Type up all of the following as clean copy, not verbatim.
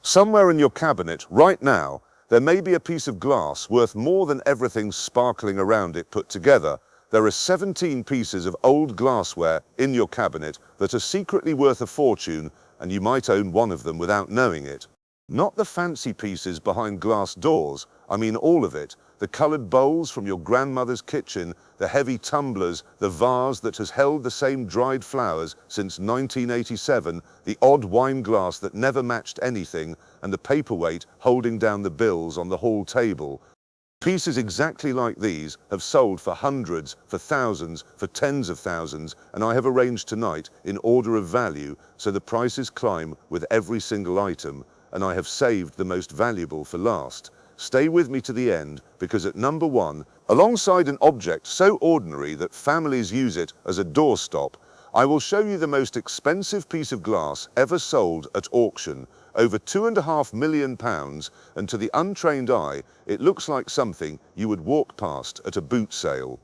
Somewhere in your cabinet, right now, there may be a piece of glass worth more than everything sparkling around it put together. There are 17 pieces of old glassware in your cabinet that are secretly worth a fortune, and you might own one of them without knowing it. Not the fancy pieces behind glass doors, I mean all of it. The coloured bowls from your grandmother's kitchen, the heavy tumblers, the vase that has held the same dried flowers since 1987, the odd wine glass that never matched anything, and the paperweight holding down the bills on the hall table. Pieces exactly like these have sold for hundreds, for thousands, for tens of thousands, and I have arranged tonight in order of value so the prices climb with every single item, and I have saved the most valuable for last. Stay with me to the end, because at number 1, alongside an object so ordinary that families use it as a doorstop, I will show you the most expensive piece of glass ever sold at auction, over £2.5 million, and to the untrained eye, it looks like something you would walk past at a boot sale.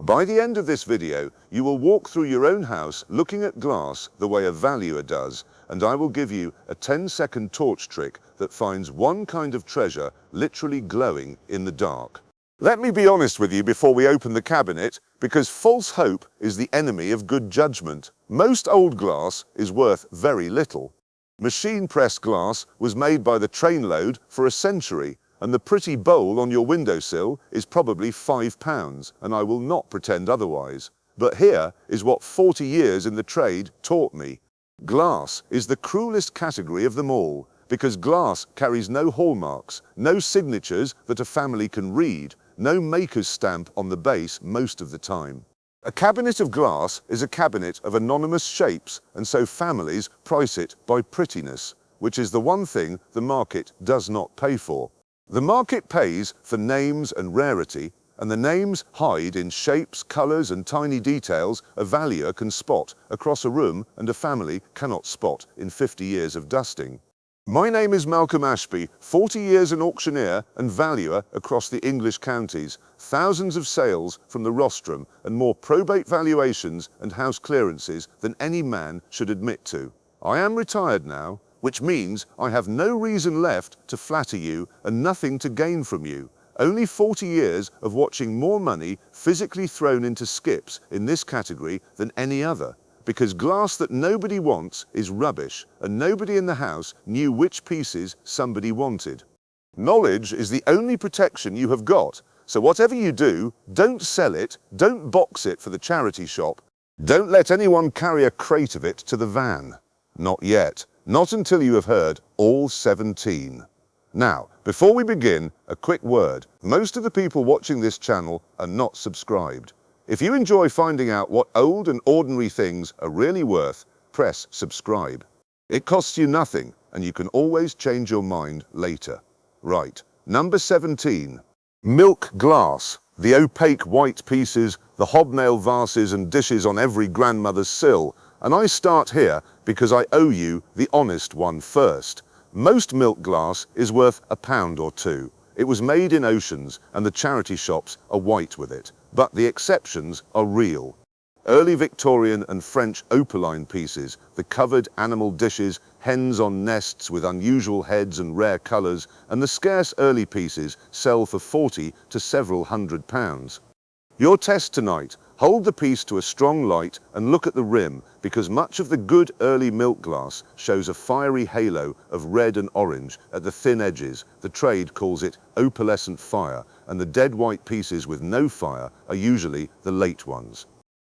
By the end of this video, you will walk through your own house looking at glass the way a valuer does, and I will give you a 10-second torch trick that finds one kind of treasure literally glowing in the dark. Let me be honest with you before we open the cabinet, because false hope is the enemy of good judgment. Most old glass is worth very little. Machine-pressed glass was made by the trainload for a century, and the pretty bowl on your windowsill is probably £5, and I will not pretend otherwise. But here is what 40 years in the trade taught me. Glass is the cruelest category of them all, because glass carries no hallmarks, no signatures that a family can read, no maker's stamp on the base most of the time. A cabinet of glass is a cabinet of anonymous shapes, and so families price it by prettiness, which is the one thing the market does not pay for. The market pays for names and rarity, and the names hide in shapes, colours and tiny details a valuer can spot across a room and a family cannot spot in 50 years of dusting. My name is Malcolm Ashby, 40 years an auctioneer and valuer across the English counties, thousands of sales from the rostrum and more probate valuations and house clearances than any man should admit to. I am retired now, which means I have no reason left to flatter you and nothing to gain from you. Only 40 years of watching more money physically thrown into skips in this category than any other. Because glass that nobody wants is rubbish, and nobody in the house knew which pieces somebody wanted. Knowledge is the only protection you have got, so whatever you do, don't sell it, don't box it for the charity shop, don't let anyone carry a crate of it to the van. Not yet, not until you have heard all 17. Now, before we begin, a quick word. Most of the people watching this channel are not subscribed. If you enjoy finding out what old and ordinary things are really worth, press subscribe. It costs you nothing, and you can always change your mind later. Right, number 17. Milk glass. The opaque white pieces, the hobnail vases and dishes on every grandmother's sill. And I start here because I owe you the honest one first. Most milk glass is worth £1 or £2. It was made in oceans, and the charity shops are white with it. But the exceptions are real. Early Victorian and French opaline pieces, the covered animal dishes, hens on nests with unusual heads and rare colours, and the scarce early pieces sell for 40 to several £100s. Your test tonight, hold the piece to a strong light and look at the rim, because much of the good early milk glass shows a fiery halo of red and orange at the thin edges. The trade calls it opalescent fire, and the dead white pieces with no fire are usually the late ones.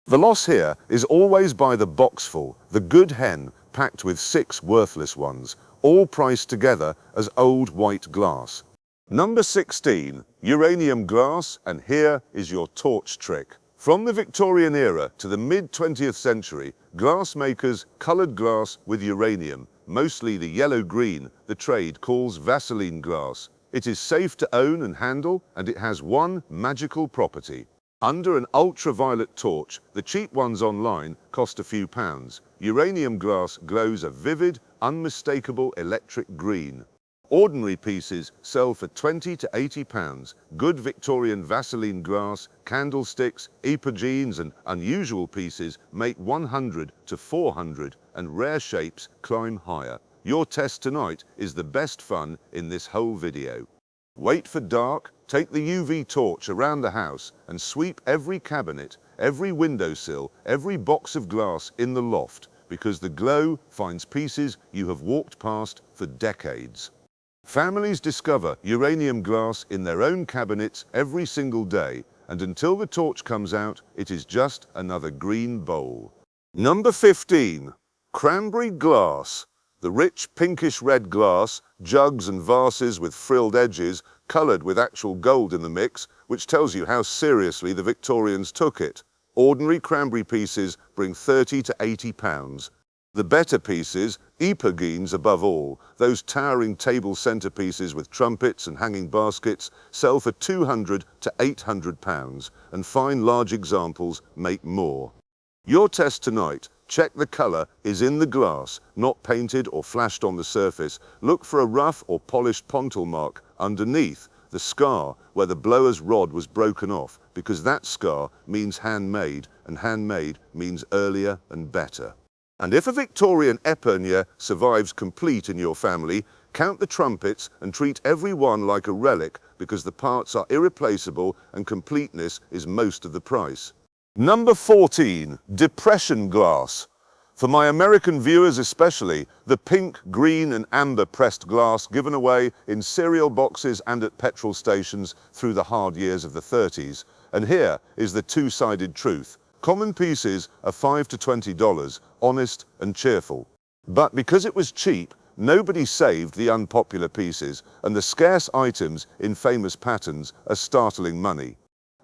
The loss here is always by the boxful, the good hen packed with 6 worthless ones, all priced together as old white glass. Number 16, uranium glass, and here is your torch trick. From the Victorian era to the mid-20th century, glass makers coloured glass with uranium, mostly the yellow-green the trade calls Vaseline glass. It is safe to own and handle, and it has one magical property. Under an ultraviolet torch, the cheap ones online cost a few pounds. Uranium glass glows a vivid, unmistakable electric green. Ordinary pieces sell for £20 to £80. Good Victorian Vaseline glass, candlesticks, epergnes and unusual pieces make £100 to £400, and rare shapes climb higher. Your test tonight is the best fun in this whole video. Wait for dark, take the UV torch around the house and sweep every cabinet, every windowsill, every box of glass in the loft, because the glow finds pieces you have walked past for decades. Families discover uranium glass in their own cabinets every single day, and until the torch comes out, it is just another green bowl. Number 15. Cranberry glass. The rich pinkish red glass, jugs and vases with frilled edges, coloured with actual gold in the mix, which tells you how seriously the Victorians took it. Ordinary cranberry pieces bring 30 to 80 pounds. The better pieces, epergnes above all, those towering table centerpieces with trumpets and hanging baskets, sell for 200 to 800 pounds, and fine large examples make more. Your test tonight: check the colour is in the glass, not painted or flashed on the surface. Look for a rough or polished pontil mark underneath, the scar where the blower's rod was broken off, because that scar means handmade, and handmade means earlier and better. And if a Victorian épergne survives complete in your family, count the trumpets and treat every one like a relic, because the parts are irreplaceable and completeness is most of the price. Number 14. Depression glass. For my American viewers especially, the pink, green and amber pressed glass given away in cereal boxes and at petrol stations through the hard years of the 30s. And here is the two-sided truth. Common pieces are $5 to $20, honest and cheerful. But because it was cheap, nobody saved the unpopular pieces, and the scarce items in famous patterns are startling money.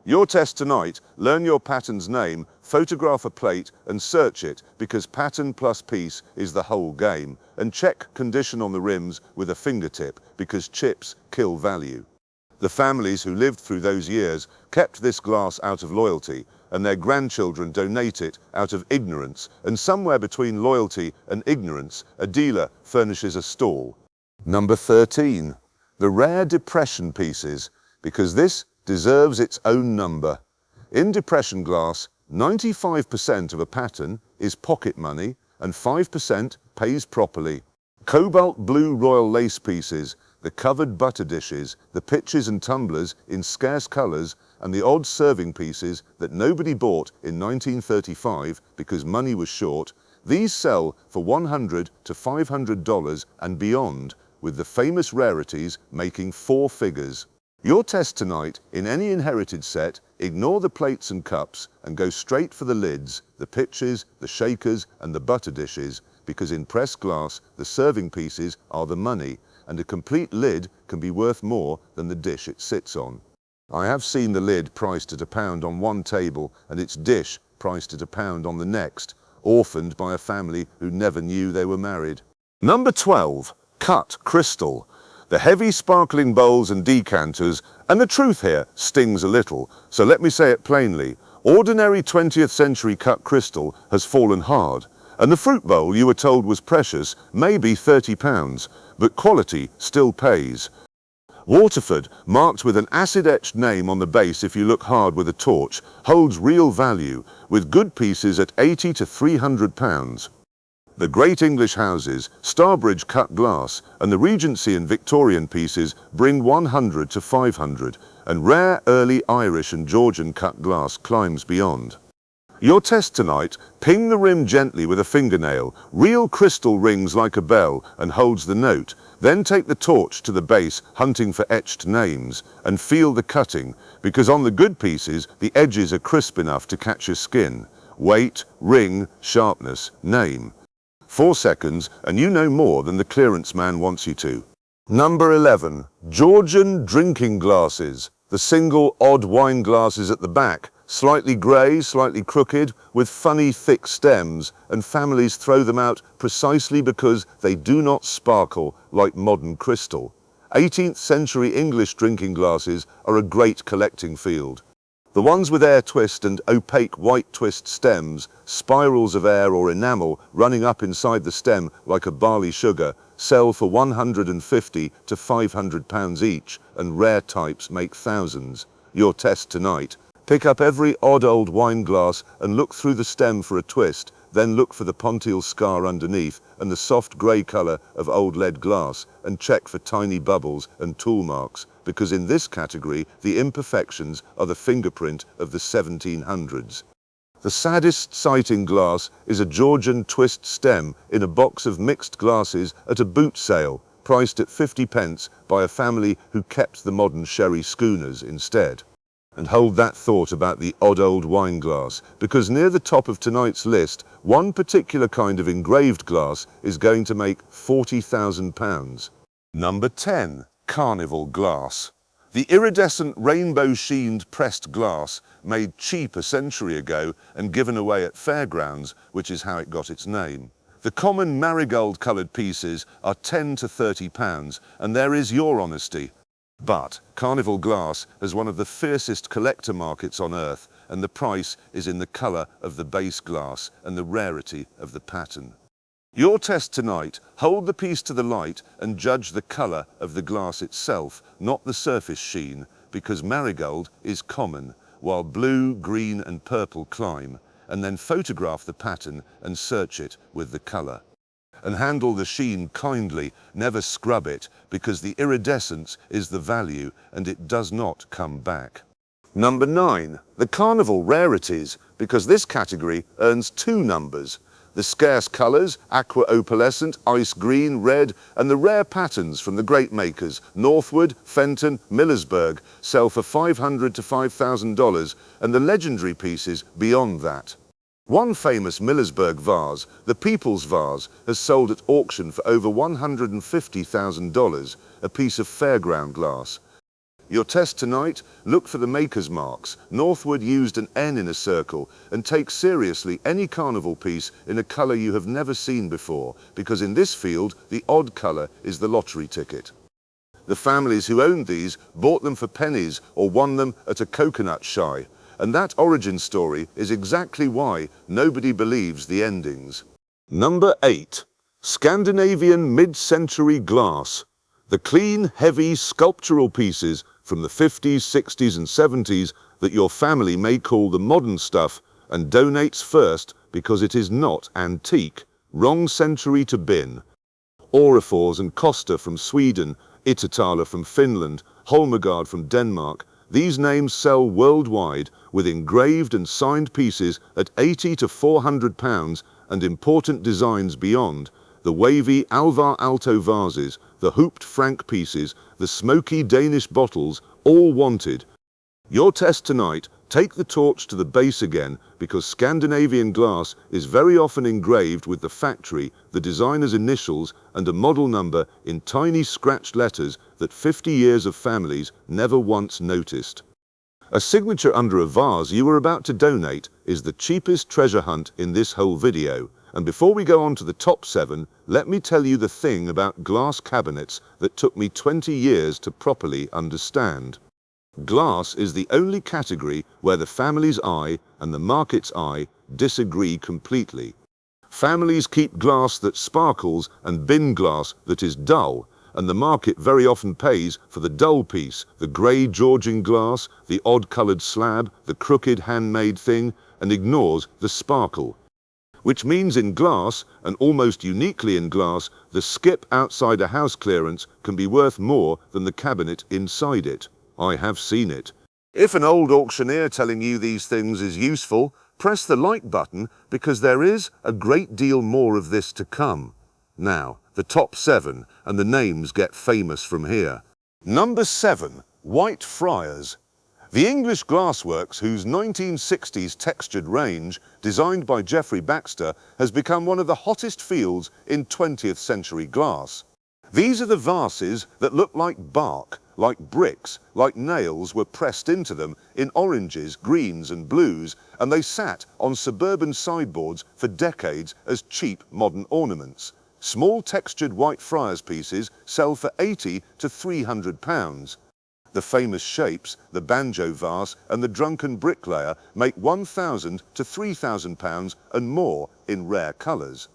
Your test tonight: learn your pattern's name, photograph a plate and search it, because pattern plus piece is the whole game, and check condition on the rims with a fingertip, because chips kill value. The families who lived through those years kept this glass out of loyalty, and their grandchildren donate it out of ignorance, and somewhere between loyalty and ignorance, a dealer furnishes a stall. Number 13. The rare depression pieces, because this deserves its own number. In depression glass, 95% of a pattern is pocket money and 5% pays properly. Cobalt blue royal lace pieces, the covered butter dishes, the pitchers and tumblers in scarce colours, and the odd serving pieces that nobody bought in 1935 because money was short, these sell for $100 to $500 and beyond, with the famous rarities making four figures. Your test tonight: in any inherited set, ignore the plates and cups and go straight for the lids, the pitchers, the shakers and the butter dishes, because in pressed glass the serving pieces are the money, and a complete lid can be worth more than the dish it sits on. I have seen the lid priced at £1 on one table and its dish priced at £1 on the next, orphaned by a family who never knew they were married. Number 12. Cut crystal. The heavy sparkling bowls and decanters, and the truth here stings a little, so let me say it plainly. Ordinary 20th century cut crystal has fallen hard, and the fruit bowl you were told was precious may be £30, but quality still pays. Waterford, marked with an acid-etched name on the base if you look hard with a torch, holds real value, with good pieces at £80 to £300. The great English houses, Starbridge cut glass, and the Regency and Victorian pieces bring £100 to £500, and rare early Irish and Georgian cut glass climbs beyond. Your test tonight: ping the rim gently with a fingernail, real crystal rings like a bell and holds the note, then take the torch to the base hunting for etched names, and feel the cutting, because on the good pieces the edges are crisp enough to catch your skin. Weight, ring, sharpness, name. 4 seconds and you know more than the clearance man wants you to. Number 11. Georgian drinking glasses. The single odd wine glasses at the back, slightly grey, slightly crooked, with funny thick stems, and families throw them out precisely because they do not sparkle like modern crystal. 18th century English drinking glasses are a great collecting field. The ones with air twist and opaque white twist stems, spirals of air or enamel running up inside the stem like a barley sugar, sell for £150 to £500 each, and rare types make thousands. Your test tonight: pick up every odd old wine glass and look through the stem for a twist, Then look for the pontile scar underneath and the soft grey colour of old lead glass, and check for tiny bubbles and tool marks, because in this category the imperfections are the fingerprint of the 1700s. The saddest sight in glass is a Georgian twist stem in a box of mixed glasses at a boot sale, priced at 50p by a family who kept the modern sherry schooners instead. And hold that thought about the odd old wine glass, because near the top of tonight's list, one particular kind of engraved glass is going to make £40,000. Number 10. Carnival glass. The iridescent rainbow-sheened pressed glass, made cheap a century ago and given away at fairgrounds, which is how it got its name. The common marigold-coloured pieces are £10 to £30, and there is your honesty. But Carnival glass has one of the fiercest collector markets on earth, and the price is in the colour of the base glass and the rarity of the pattern. Your test tonight: hold the piece to the light and judge the colour of the glass itself, not the surface sheen, because marigold is common, while blue, green and purple climb, and then photograph the pattern and search it with the colour. And handle the sheen kindly, never scrub it, because the iridescence is the value and it does not come back. Number 9. The Carnival rarities, because this category earns 2 numbers. The scarce colours, aqua opalescent, ice green, red, and the rare patterns from the great makers, Northwood, Fenton, Millersburg, sell for $500 to $5,000, and the legendary pieces beyond that. One famous Millersburg vase, the People's Vase, has sold at auction for over $150,000, a piece of fairground glass. Your test tonight: look for the maker's marks. Northwood used an N in a circle, and take seriously any Carnival piece in a colour you have never seen before, because in this field the odd colour is the lottery ticket. The families who owned these bought them for pennies or won them at a coconut shy. And that origin story is exactly why nobody believes the endings. Number 8. Scandinavian mid-century glass. The clean, heavy, sculptural pieces from the 50s, 60s and 70s that your family may call the modern stuff and donates first because it is not antique. Wrong century to bin. Orifors and Costa from Sweden, Itatala from Finland, Holmegard from Denmark. These names sell worldwide, with engraved and signed pieces at £80 to £400 and important designs beyond. The wavy Alvar Aalto vases, the hooped Frank pieces, the smoky Danish bottles, all wanted. Your test tonight: take the torch to the base again, because Scandinavian glass is very often engraved with the factory, the designer's initials and a model number in tiny scratched letters that 50 years of families never once noticed. A signature under a vase you were about to donate is the cheapest treasure hunt in this whole video. And before we go on to the top 7, let me tell you the thing about glass cabinets that took me 20 years to properly understand. Glass is the only category where the family's eye and the market's eye disagree completely. Families keep glass that sparkles and bin glass that is dull, and the market very often pays for the dull piece, the grey Georgian glass, the odd-coloured slab, the crooked handmade thing, and ignores the sparkle. Which means in glass, and almost uniquely in glass, the skip outside a house clearance can be worth more than the cabinet inside it. I have seen it. If an old auctioneer telling you these things is useful, press the like button, because there is a great deal more of this to come. Now, the top 7, and the names get famous from here. Number 7. Whitefriars. The English glassworks, whose 1960s textured range, designed by Geoffrey Baxter, has become one of the hottest fields in 20th century glass. These are the vases that look like bark, like bricks, like nails were pressed into them in oranges, greens and blues, and they sat on suburban sideboards for decades as cheap modern ornaments. Small textured Whitefriars pieces sell for £80 to £300. The famous shapes, the banjo vase and the drunken bricklayer, make £1,000 to £3,000 and more in rare colours.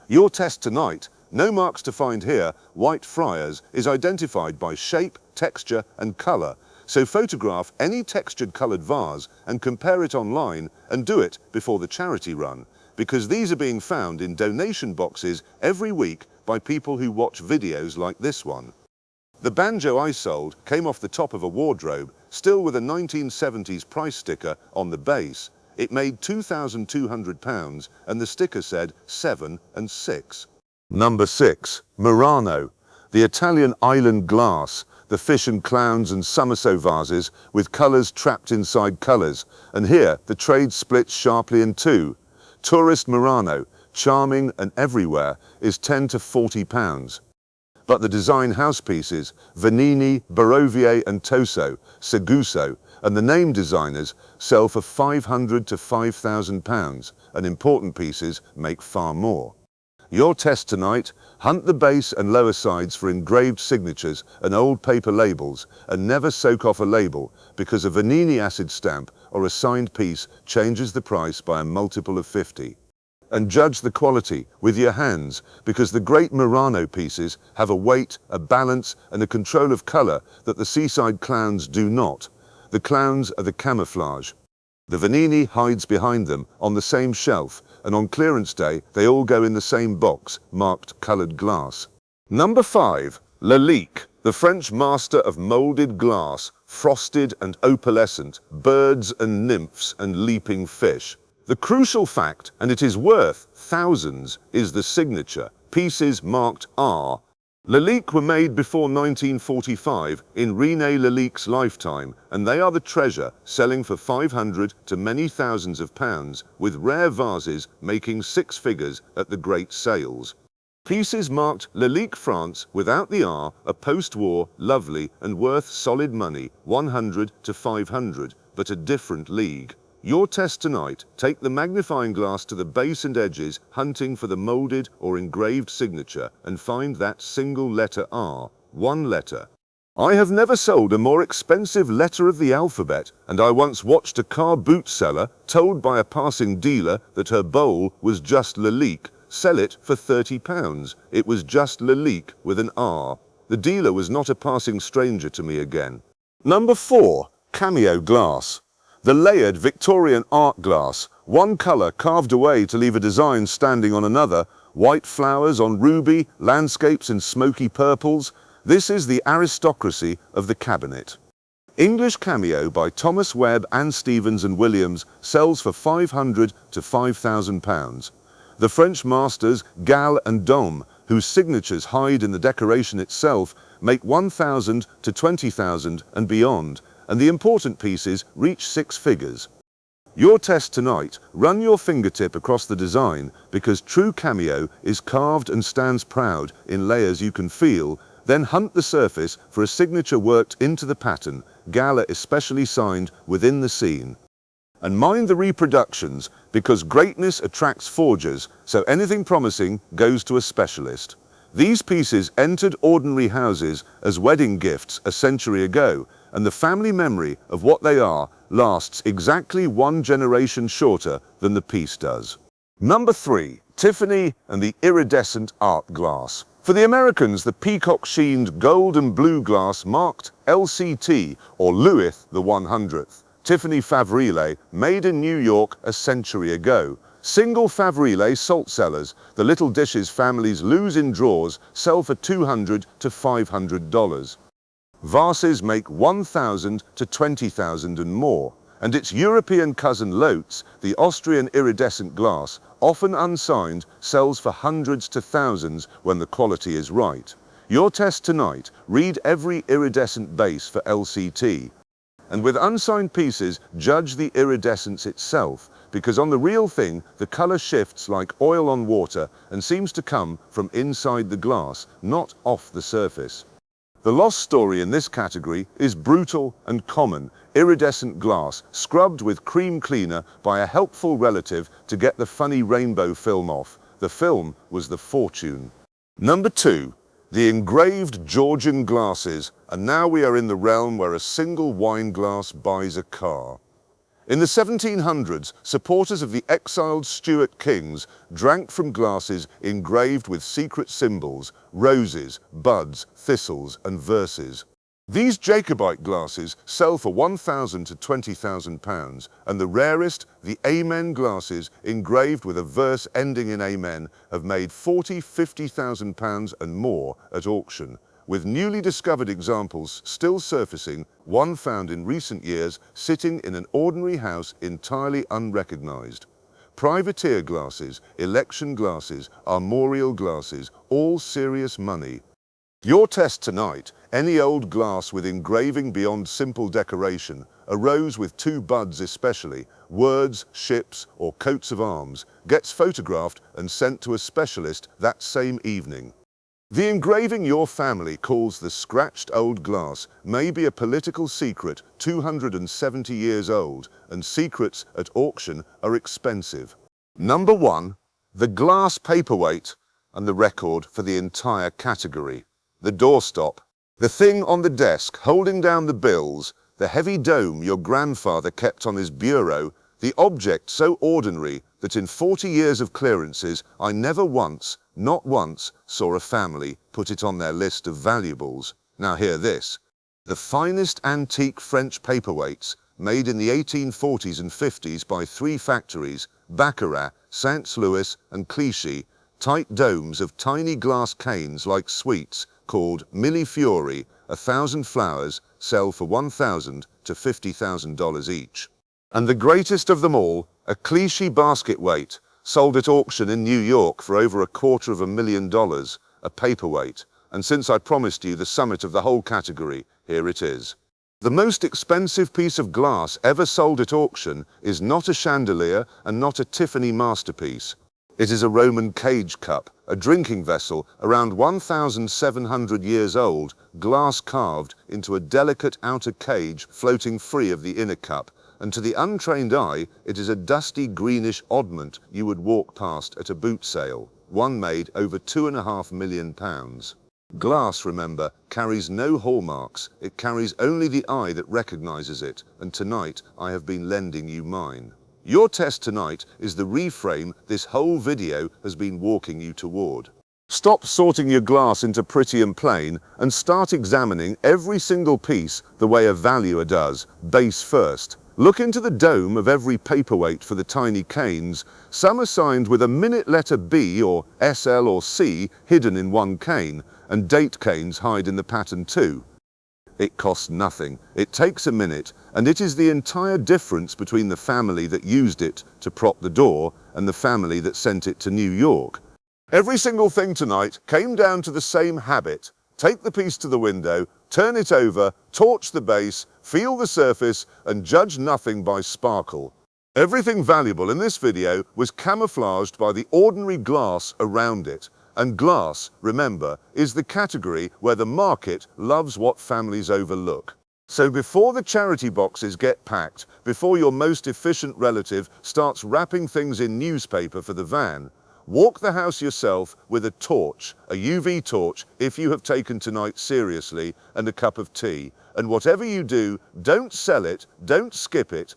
Your test tonight: no marks to find here. Whitefriars is identified by shape, texture and colour, so photograph any textured coloured vase and compare it online, and do it before the charity run, because these are being found in donation boxes every week by people who watch videos like this one. The banjo I sold came off the top of a wardrobe, still with a 1970s price sticker on the base. It made £2,200 and the sticker said 7 and 6. Number 6. Murano, the Italian island glass, the fish and clowns and summerso vases with colours trapped inside colours. And here the trade splits sharply in two. Tourist Murano, charming and everywhere, is £10 to £40. But the design house pieces, Vanini, Barovier and Toso, Seguso, and the name designers sell for £500 to £5,000, and important pieces make far more. Your test tonight: hunt the base and lower sides for engraved signatures and old paper labels, and never soak off a label, because a Vanini acid stamp or a signed piece changes the price by a multiple of 50. And judge the quality with your hands, because the great Murano pieces have a weight, a balance and a control of colour that the seaside clowns do not. The clowns are the camouflage. The Vanini hides behind them on the same shelf, and on clearance day they all go in the same box marked coloured glass. Number 5. Lalique, the French master of moulded glass, frosted and opalescent, birds and nymphs and leaping fish. The crucial fact, and it is worth thousands, is the signature, pieces marked R. Lalique were made before 1945 in René Lalique's lifetime, and they are the treasure, selling for 500 to many thousands of pounds, with rare vases making 6 figures at the great sales. Pieces marked Lalique France without the R are post-war, lovely and worth solid money, 100 to 500, but a different league. Your test tonight: take the magnifying glass to the base and edges, hunting for the moulded or engraved signature, and find that single letter R, one letter. I have never sold a more expensive letter of the alphabet, and I once watched a car boot seller, told by a passing dealer that her bowl was just Lalique, sell it for £30. It was just Lalique with an R. The dealer was not a passing stranger to me again. Number 4. Cameo glass. The layered Victorian art glass, one colour carved away to leave a design standing on another, white flowers on ruby, landscapes in smoky purples. This is the aristocracy of the cabinet. English Cameo by Thomas Webb and Stevens and Williams sells for £500 to £5,000. The French masters Gall and Dom, whose signatures hide in the decoration itself, make 1,000 to 20,000 and beyond, and the important pieces reach 6 figures. Your test tonight: run your fingertip across the design, because true Cameo is carved and stands proud in layers you can feel, then hunt the surface for a signature worked into the pattern, Gala especially signed within the scene. And mind the reproductions, because greatness attracts forgers, so anything promising goes to a specialist. These pieces entered ordinary houses as wedding gifts a century ago, and the family memory of what they are lasts exactly 1 generation shorter than the piece does. Number 3. Tiffany and the iridescent art glass. For the Americans, the peacock-sheened gold and blue glass marked LCT, or Louis the 100th. Tiffany Favrile, made in New York a century ago. Single Favrile salt cellars, the little dishes families lose in drawers, sell for $200 to $500. Vases make 1,000 to 20,000 and more, and its European cousin Lotz, the Austrian iridescent glass, often unsigned, sells for hundreds to thousands when the quality is right. Your test tonight: read every iridescent base for LCT. And with unsigned pieces, judge the iridescence itself, because on the real thing, the color shifts like oil on water and seems to come from inside the glass, not off the surface. The lost story in this category is brutal and common: iridescent glass scrubbed with cream cleaner by a helpful relative to get the funny rainbow film off. The film was the fortune. Number 2. The engraved Georgian glasses, and now we are in the realm where a single wine glass buys a car. In the 1700s, supporters of the exiled Stuart kings drank from glasses engraved with secret symbols, roses, buds, thistles, and verses. These Jacobite glasses sell for £1,000 to £20,000, and the rarest, the Amen glasses engraved with a verse ending in Amen, have made £40,000–50,000 and more at auction, with newly discovered examples still surfacing, one found in recent years sitting in an ordinary house entirely unrecognised. Privateer glasses, election glasses, armorial glasses, all serious money. Your test tonight, any old glass with engraving beyond simple decoration, a rose with two buds especially, words, ships or coats of arms, gets photographed and sent to a specialist that same evening. The engraving your family calls the scratched old glass may be a political secret 270 years old, and secrets at auction are expensive. Number 1. The glass paperweight, and the record for the entire category. The doorstop, the thing on the desk holding down the bills, the heavy dome your grandfather kept on his bureau, the object so ordinary that in 40 years of clearances I never once, not once, saw a family put it on their list of valuables. Now hear this. The finest antique French paperweights, made in the 1840s and 50s by 3 factories, Baccarat, St. Louis and Clichy, tight domes of tiny glass canes like sweets, called Millefiori, 1,000 flowers, sell for $1,000 to $50,000 each. And the greatest of them all, a Clichy basket weight, sold at auction in New York for over $250,000, a paperweight. And since I promised you the summit of the whole category, here it is. The most expensive piece of glass ever sold at auction is not a chandelier and not a Tiffany masterpiece. It is a Roman cage cup, a drinking vessel around 1,700 years old, glass carved into a delicate outer cage floating free of the inner cup, and to the untrained eye it is a dusty greenish oddment you would walk past at a boot sale, one made over £2.5 million. Glass, remember, carries no hallmarks, it carries only the eye that recognises it, and tonight I have been lending you mine. Your test tonight is the reframe this whole video has been walking you toward. Stop sorting your glass into pretty and plain and start examining every single piece the way a valuer does, base first. Look into the dome of every paperweight for the tiny canes. Some are signed with a minute letter B or SL or C hidden in one cane, and date canes hide in the pattern too. It costs nothing, it takes a minute, and it is the entire difference between the family that used it to prop the door and the family that sent it to New York. Every single thing tonight came down to the same habit. Take the piece to the window, turn it over, torch the base, feel the surface, and judge nothing by sparkle. Everything valuable in this video was camouflaged by the ordinary glass around it. And glass, remember, is the category where the market loves what families overlook. So before the charity boxes get packed, before your most efficient relative starts wrapping things in newspaper for the van, walk the house yourself with a torch, a UV torch if you have taken tonight seriously, and a cup of tea. And whatever you do, don't sell it, don't skip it.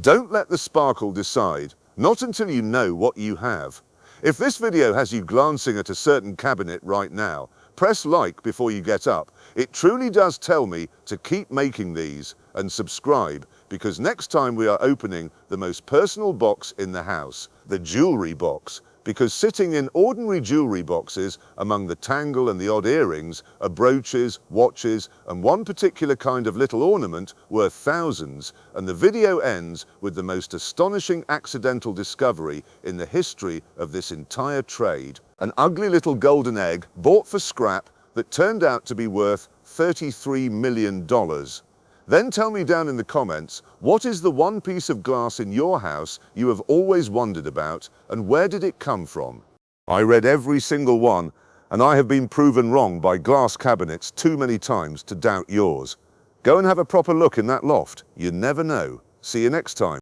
Don't let the sparkle decide, not until you know what you have. If this video has you glancing at a certain cabinet right now, press like before you get up. It truly does tell me to keep making these, and subscribe, because next time we are opening the most personal box in the house, the jewelry box. Because sitting in ordinary jewelry boxes, among the tangle and the odd earrings, are brooches, watches, and one particular kind of little ornament worth thousands, and the video ends with the most astonishing accidental discovery in the history of this entire trade. An ugly little golden egg bought for scrap that turned out to be worth $33 million. Then tell me down in the comments, what is the one piece of glass in your house you have always wondered about, and where did it come from? I read every single one, and I have been proven wrong by glass cabinets too many times to doubt yours. Go and have a proper look in that loft. You never know. See you next time.